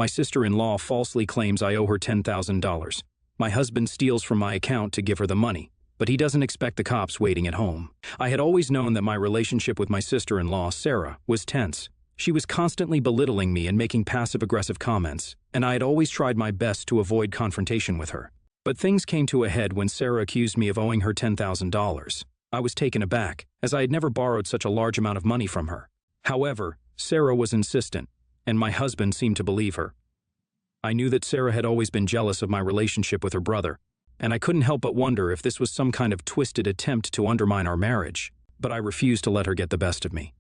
My sister-in-law falsely claims I owe her $10,000. My husband steals from my account to give her the money, but he doesn't expect the cops waiting at home. I had always known that my relationship with my sister-in-law, Sarah, was tense. She was constantly belittling me and making passive-aggressive comments, and I had always tried my best to avoid confrontation with her. But things came to a head when Sarah accused me of owing her $10,000. I was taken aback, as I had never borrowed such a large amount of money from her. However, Sarah was insistent, and my husband seemed to believe her. I knew that Sarah had always been jealous of my relationship with her brother, and I couldn't help but wonder if this was some kind of twisted attempt to undermine our marriage, but I refused to let her get the best of me.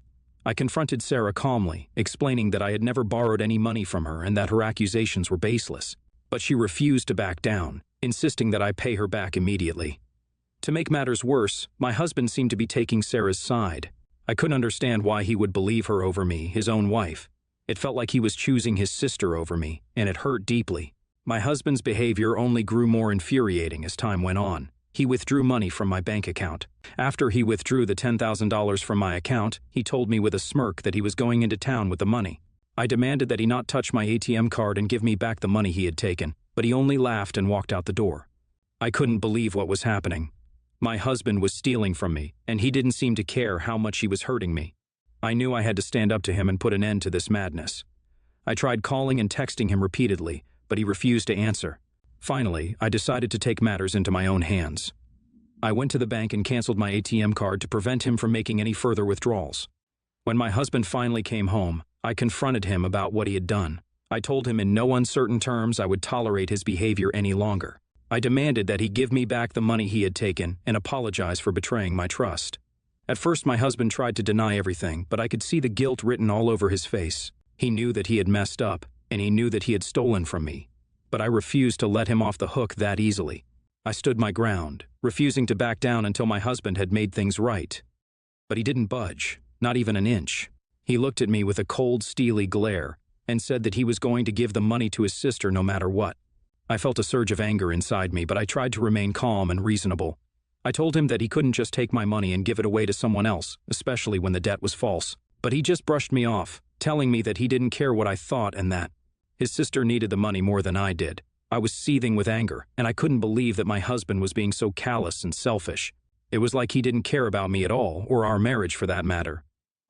I confronted Sarah calmly, explaining that I had never borrowed any money from her and that her accusations were baseless, but she refused to back down, insisting that I pay her back immediately. To make matters worse, my husband seemed to be taking Sarah's side. I couldn't understand why he would believe her over me, his own wife. It felt like he was choosing his sister over me, and it hurt deeply. My husband's behavior only grew more infuriating as time went on. He withdrew money from my bank account. After he withdrew the $10,000 from my account, he told me with a smirk that he was going into town with the money. I demanded that he not touch my ATM card and give me back the money he had taken, but he only laughed and walked out the door. I couldn't believe what was happening. My husband was stealing from me, and he didn't seem to care how much he was hurting me. I knew I had to stand up to him and put an end to this madness. I tried calling and texting him repeatedly, but he refused to answer. Finally, I decided to take matters into my own hands. I went to the bank and canceled my ATM card to prevent him from making any further withdrawals. When my husband finally came home, I confronted him about what he had done. I told him in no uncertain terms I would tolerate his behavior any longer. I demanded that he give me back the money he had taken and apologize for betraying my trust. At first, my husband tried to deny everything, but I could see the guilt written all over his face. He knew that he had messed up, and he knew that he had stolen from me. But I refused to let him off the hook that easily. I stood my ground, refusing to back down until my husband had made things right. But he didn't budge, not even an inch. He looked at me with a cold, steely glare and said that he was going to give the money to his sister no matter what. I felt a surge of anger inside me, but I tried to remain calm and reasonable. I told him that he couldn't just take my money and give it away to someone else, especially when the debt was false. But he just brushed me off, telling me that he didn't care what I thought and that his sister needed the money more than I did. I was seething with anger, and I couldn't believe that my husband was being so callous and selfish. It was like he didn't care about me at all, or our marriage for that matter.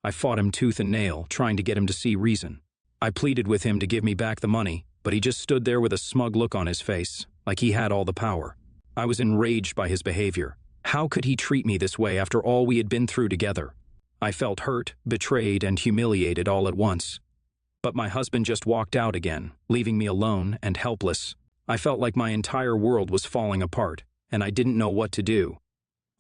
I fought him tooth and nail, trying to get him to see reason. I pleaded with him to give me back the money, but he just stood there with a smug look on his face, like he had all the power. I was enraged by his behavior. How could he treat me this way after all we had been through together? I felt hurt, betrayed, and humiliated all at once. But my husband just walked out again, leaving me alone and helpless. I felt like my entire world was falling apart, and I didn't know what to do.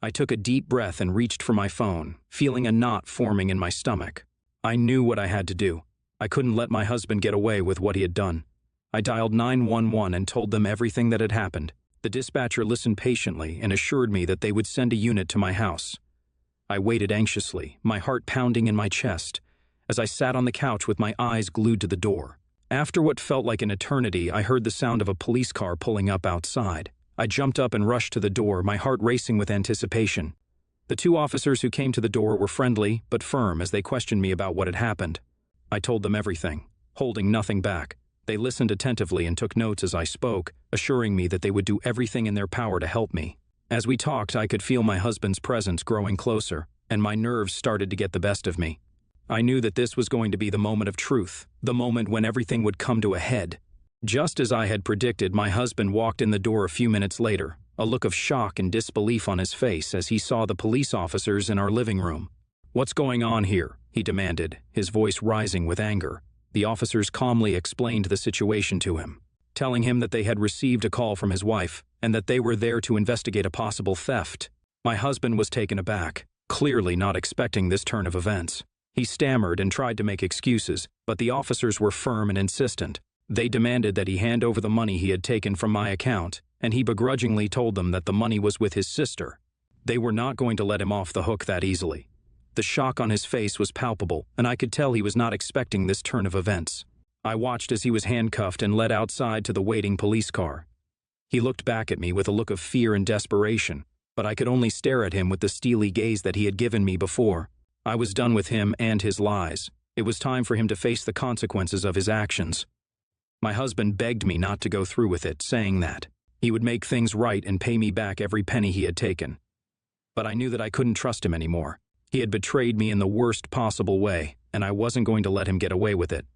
I took a deep breath and reached for my phone, feeling a knot forming in my stomach. I knew what I had to do. I couldn't let my husband get away with what he had done. I dialed 911 and told them everything that had happened. The dispatcher listened patiently and assured me that they would send a unit to my house. I waited anxiously, my heart pounding in my chest, as I sat on the couch with my eyes glued to the door. After what felt like an eternity, I heard the sound of a police car pulling up outside. I jumped up and rushed to the door, my heart racing with anticipation. The two officers who came to the door were friendly but firm as they questioned me about what had happened. I told them everything, holding nothing back. They listened attentively and took notes as I spoke, assuring me that they would do everything in their power to help me. As we talked, I could feel my husband's presence growing closer, and my nerves started to get the best of me. I knew that this was going to be the moment of truth, the moment when everything would come to a head. Just as I had predicted, my husband walked in the door a few minutes later, a look of shock and disbelief on his face as he saw the police officers in our living room. "What's going on here?" he demanded, his voice rising with anger. The officers calmly explained the situation to him, telling him that they had received a call from his wife and that they were there to investigate a possible theft. My husband was taken aback, clearly not expecting this turn of events. He stammered and tried to make excuses, but the officers were firm and insistent. They demanded that he hand over the money he had taken from my account, and he begrudgingly told them that the money was with his sister. They were not going to let him off the hook that easily. The shock on his face was palpable, and I could tell he was not expecting this turn of events. I watched as he was handcuffed and led outside to the waiting police car. He looked back at me with a look of fear and desperation, but I could only stare at him with the steely gaze that he had given me before. I was done with him and his lies. It was time for him to face the consequences of his actions. My husband begged me not to go through with it, saying that he would make things right and pay me back every penny he had taken. But I knew that I couldn't trust him anymore. He had betrayed me in the worst possible way, and I wasn't going to let him get away with it.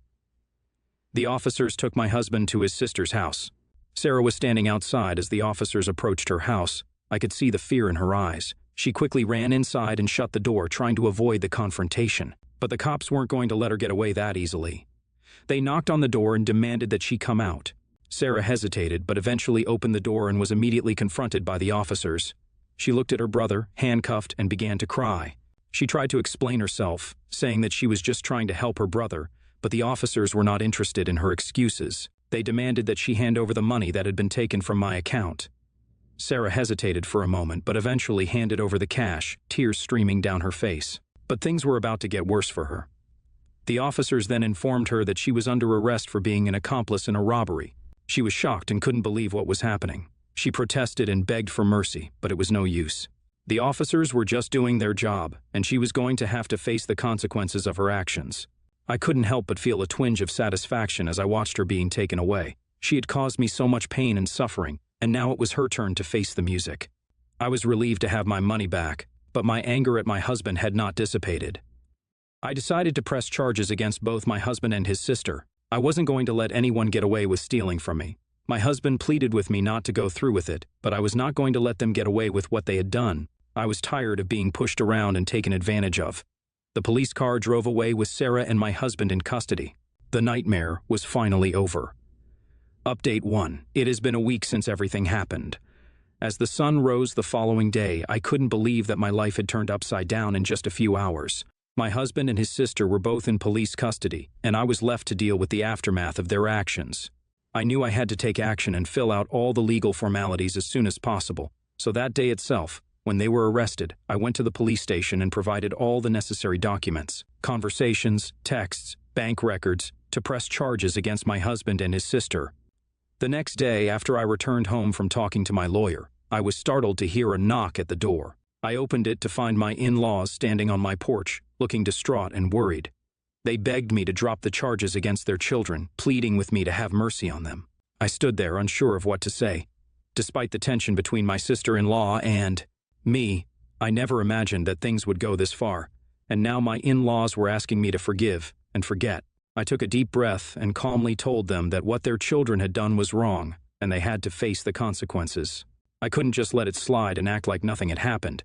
The officers took my husband to his sister's house. Sarah was standing outside as the officers approached her house. I could see the fear in her eyes. She quickly ran inside and shut the door, trying to avoid the confrontation. But the cops weren't going to let her get away that easily. They knocked on the door and demanded that she come out. Sarah hesitated, but eventually opened the door and was immediately confronted by the officers. She looked at her brother, handcuffed, and began to cry. She tried to explain herself, saying that she was just trying to help her brother, but the officers were not interested in her excuses. They demanded that she hand over the money that had been taken from my account. Sarah hesitated for a moment, but eventually handed over the cash, tears streaming down her face. But things were about to get worse for her. The officers then informed her that she was under arrest for being an accomplice in a robbery. She was shocked and couldn't believe what was happening. She protested and begged for mercy, but it was no use. The officers were just doing their job, and she was going to have to face the consequences of her actions. I couldn't help but feel a twinge of satisfaction as I watched her being taken away. She had caused me so much pain and suffering, and now it was her turn to face the music. I was relieved to have my money back, but my anger at my husband had not dissipated. I decided to press charges against both my husband and his sister. I wasn't going to let anyone get away with stealing from me. My husband pleaded with me not to go through with it, but I was not going to let them get away with what they had done. I was tired of being pushed around and taken advantage of. The police car drove away with Sarah and my husband in custody. The nightmare was finally over. Update 1. It has been a week since everything happened. As the sun rose the following day, I couldn't believe that my life had turned upside down in just a few hours. My husband and his sister were both in police custody, and I was left to deal with the aftermath of their actions. I knew I had to take action and fill out all the legal formalities as soon as possible, so that day itself, when they were arrested, I went to the police station and provided all the necessary documents, conversations, texts, bank records, to press charges against my husband and his sister. The next day, after I returned home from talking to my lawyer, I was startled to hear a knock at the door. I opened it to find my in-laws standing on my porch, looking distraught and worried. They begged me to drop the charges against their children, pleading with me to have mercy on them. I stood there unsure of what to say. Despite the tension between my sister-in-law and me, I never imagined that things would go this far, and now my in-laws were asking me to forgive and forget. I took a deep breath and calmly told them that what their children had done was wrong, and they had to face the consequences. I couldn't just let it slide and act like nothing had happened.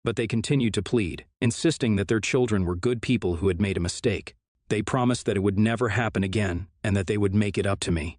But they continued to plead, insisting that their children were good people who had made a mistake. They promised that it would never happen again and that they would make it up to me.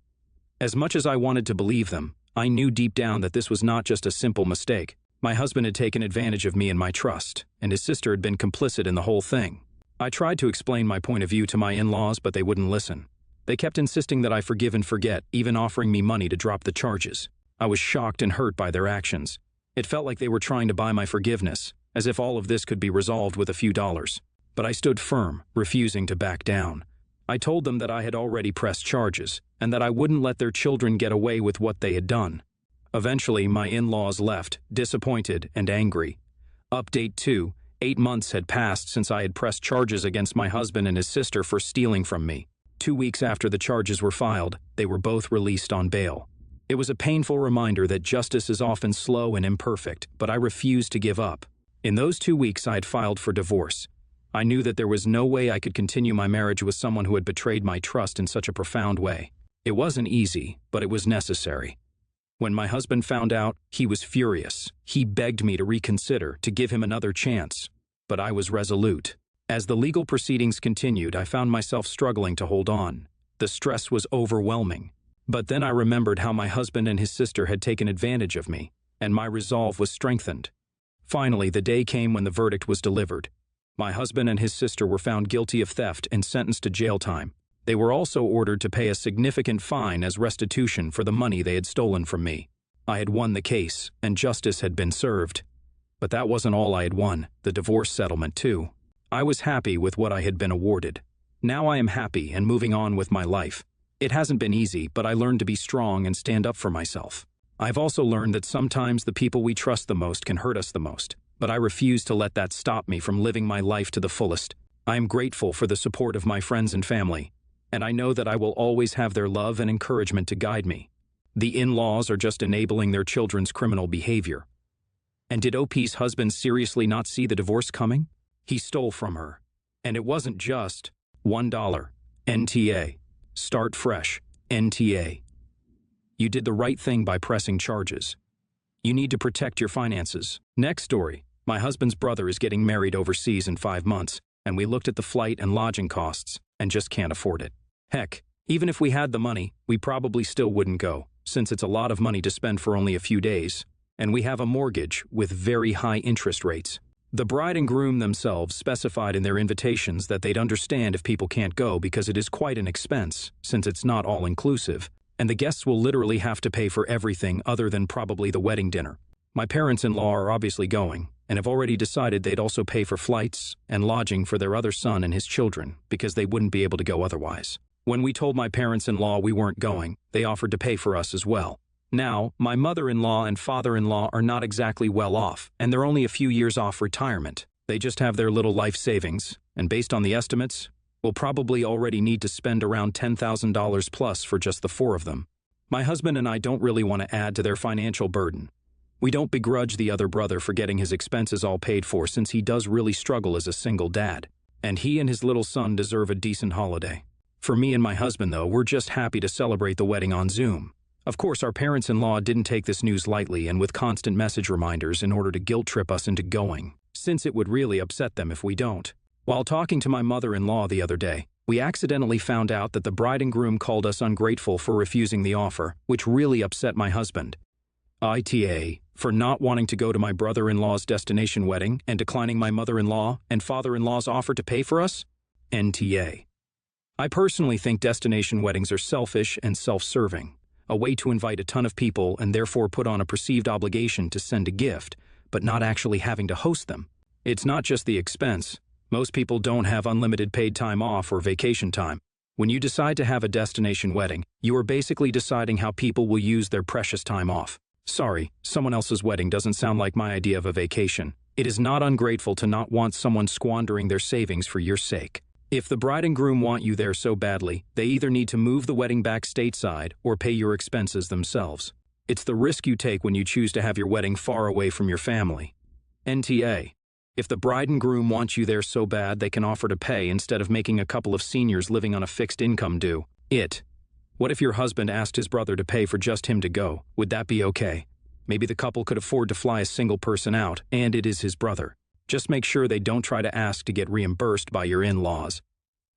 As much as I wanted to believe them, I knew deep down that this was not just a simple mistake. My husband had taken advantage of me and my trust, and his sister had been complicit in the whole thing. I tried to explain my point of view to my in-laws, but they wouldn't listen. They kept insisting that I forgive and forget, even offering me money to drop the charges. I was shocked and hurt by their actions. It felt like they were trying to buy my forgiveness, as if all of this could be resolved with a few dollars. But I stood firm, refusing to back down. I told them that I had already pressed charges, and that I wouldn't let their children get away with what they had done. Eventually, my in-laws left, disappointed and angry. Update 2. 8 months had passed since I had pressed charges against my husband and his sister for stealing from me. 2 weeks after the charges were filed, they were both released on bail. It was a painful reminder that justice is often slow and imperfect, but I refused to give up. In those 2 weeks, I had filed for divorce. I knew that there was no way I could continue my marriage with someone who had betrayed my trust in such a profound way. It wasn't easy, but it was necessary. When my husband found out, he was furious. He begged me to reconsider, to give him another chance. But I was resolute. As the legal proceedings continued, I found myself struggling to hold on. The stress was overwhelming. But then I remembered how my husband and his sister had taken advantage of me, and my resolve was strengthened. Finally, the day came when the verdict was delivered. My husband and his sister were found guilty of theft and sentenced to jail time. They were also ordered to pay a significant fine as restitution for the money they had stolen from me. I had won the case, and justice had been served. But that wasn't all I had won, the divorce settlement too. I was happy with what I had been awarded. Now I am happy and moving on with my life. It hasn't been easy, but I learned to be strong and stand up for myself. I've also learned that sometimes the people we trust the most can hurt us the most, but I refuse to let that stop me from living my life to the fullest. I am grateful for the support of my friends and family. and I know that I will always have their love and encouragement to guide me. The in-laws are just enabling their children's criminal behavior. And did OP's husband seriously not see the divorce coming? He stole from her. And it wasn't just $1. NTA. Start fresh. NTA. You did the right thing by pressing charges. You need to protect your finances. Next story. My husband's brother is getting married overseas in 5 months, and we looked at the flight and lodging costs and just can't afford it. Heck, even if we had the money, we probably still wouldn't go, since it's a lot of money to spend for only a few days, and we have a mortgage with very high interest rates. The bride and groom themselves specified in their invitations that they'd understand if people can't go because it is quite an expense, since it's not all-inclusive, and the guests will literally have to pay for everything other than probably the wedding dinner. My parents-in-law are obviously going, and have already decided they'd also pay for flights and lodging for their other son and his children because they wouldn't be able to go otherwise. When we told my parents-in-law we weren't going, they offered to pay for us as well. Now, my mother-in-law and father-in-law are not exactly well off, and they're only a few years off retirement. They just have their little life savings, and based on the estimates, we'll probably already need to spend around $10,000 plus for just the 4 of them. My husband and I don't really want to add to their financial burden. We don't begrudge the other brother for getting his expenses all paid for since he does really struggle as a single dad, and he and his little son deserve a decent holiday. For me and my husband, though, we're just happy to celebrate the wedding on Zoom. Of course, our parents-in-law didn't take this news lightly and with constant message reminders in order to guilt-trip us into going, since it would really upset them if we don't. While talking to my mother-in-law the other day, we accidentally found out that the bride and groom called us ungrateful for refusing the offer, which really upset my husband. ITA, for not wanting to go to my brother-in-law's destination wedding and declining my mother-in-law and father-in-law's offer to pay for us? NTA. I personally think destination weddings are selfish and self-serving, a way to invite a ton of people and therefore put on a perceived obligation to send a gift, but not actually having to host them. It's not just the expense. Most people don't have unlimited paid time off or vacation time. When you decide to have a destination wedding, you are basically deciding how people will use their precious time off. Sorry, someone else's wedding doesn't sound like my idea of a vacation. It is not ungrateful to not want someone squandering their savings for your sake. If the bride and groom want you there so badly, they either need to move the wedding back stateside or pay your expenses themselves. It's the risk you take when you choose to have your wedding far away from your family. NTA. If the bride and groom want you there so bad they can offer to pay instead of making a couple of seniors living on a fixed income do it. What if your husband asked his brother to pay for just him to go? Would that be okay? Maybe the couple could afford to fly a single person out, and it is his brother. Just make sure they don't try to ask to get reimbursed by your in-laws.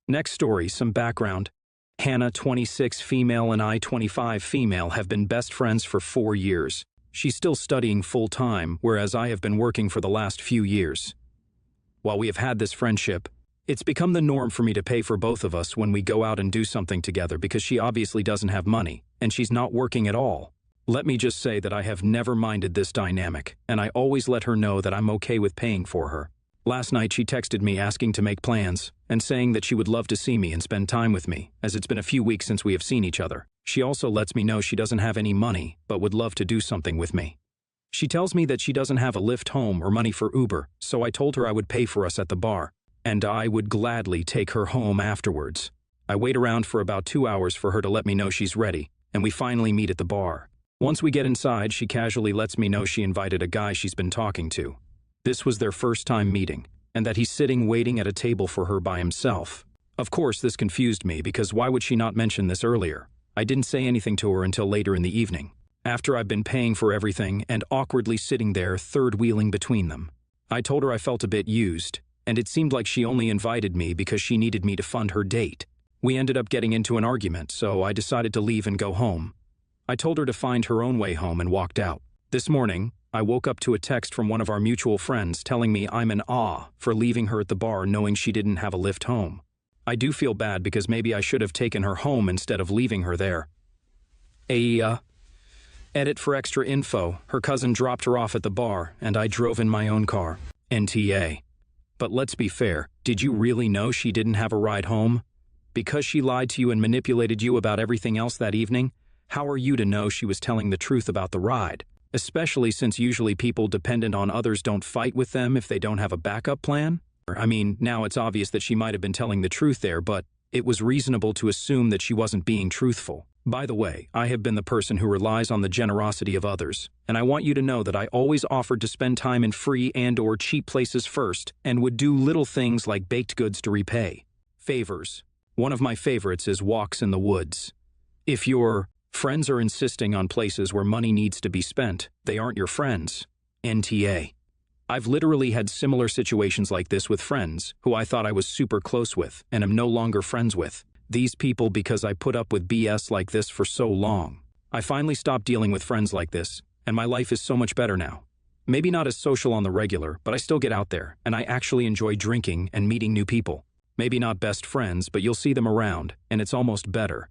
Next story, some background. Hannah, 26 female, and I, 25 female, have been best friends for 4 years. She's still studying full-time, whereas I have been working for the last few years. While we have had this friendship, it's become the norm for me to pay for both of us when we go out and do something together because she obviously doesn't have money, and she's not working at all. Let me just say that I have never minded this dynamic, and I always let her know that I'm okay with paying for her. Last night she texted me asking to make plans, and saying that she would love to see me and spend time with me, as it's been a few weeks since we have seen each other. She also lets me know she doesn't have any money, but would love to do something with me. She tells me that she doesn't have a lift home or money for Uber, so I told her I would pay for us at the bar, and I would gladly take her home afterwards. I wait around for about 2 hours for her to let me know she's ready, and we finally meet at the bar. Once we get inside, she casually lets me know she invited a guy she's been talking to. This was their first time meeting, and that he's sitting waiting at a table for her by himself. Of course, this confused me because why would she not mention this earlier? I didn't say anything to her until later in the evening, after I've been paying for everything and awkwardly sitting there third-wheeling between them. I told her I felt a bit used, and it seemed like she only invited me because she needed me to fund her date. We ended up getting into an argument, so I decided to leave and go home. I told her to find her own way home and walked out. This morning, I woke up to a text from one of our mutual friends telling me I'm in awe for leaving her at the bar knowing she didn't have a lift home. I do feel bad because maybe I should have taken her home instead of leaving her there. Edit for extra info. Her cousin dropped her off at the bar, and I drove in my own car. NTA. But let's be fair, did you really know she didn't have a ride home? Because she lied to you and manipulated you about everything else that evening, how are you to know she was telling the truth about the ride? Especially since usually people dependent on others don't fight with them if they don't have a backup plan? I mean, now it's obvious that she might have been telling the truth there, but It was reasonable to assume that she wasn't being truthful. By the way, I have been the person who relies on the generosity of others, and I want you to know that I always offered to spend time in free and/or cheap places first, and would do little things like baked goods to repay. Favors. One of my favorites is walks in the woods. If your friends are insisting on places where money needs to be spent, they aren't your friends. NTA. I've literally had similar situations like this with friends who I thought I was super close with and am no longer friends with. These people because I put up with BS like this for so long. I finally stopped dealing with friends like this, and my life is so much better now. Maybe not as social on the regular, but I still get out there, and I actually enjoy drinking and meeting new people. Maybe not best friends, but you'll see them around, and it's almost better.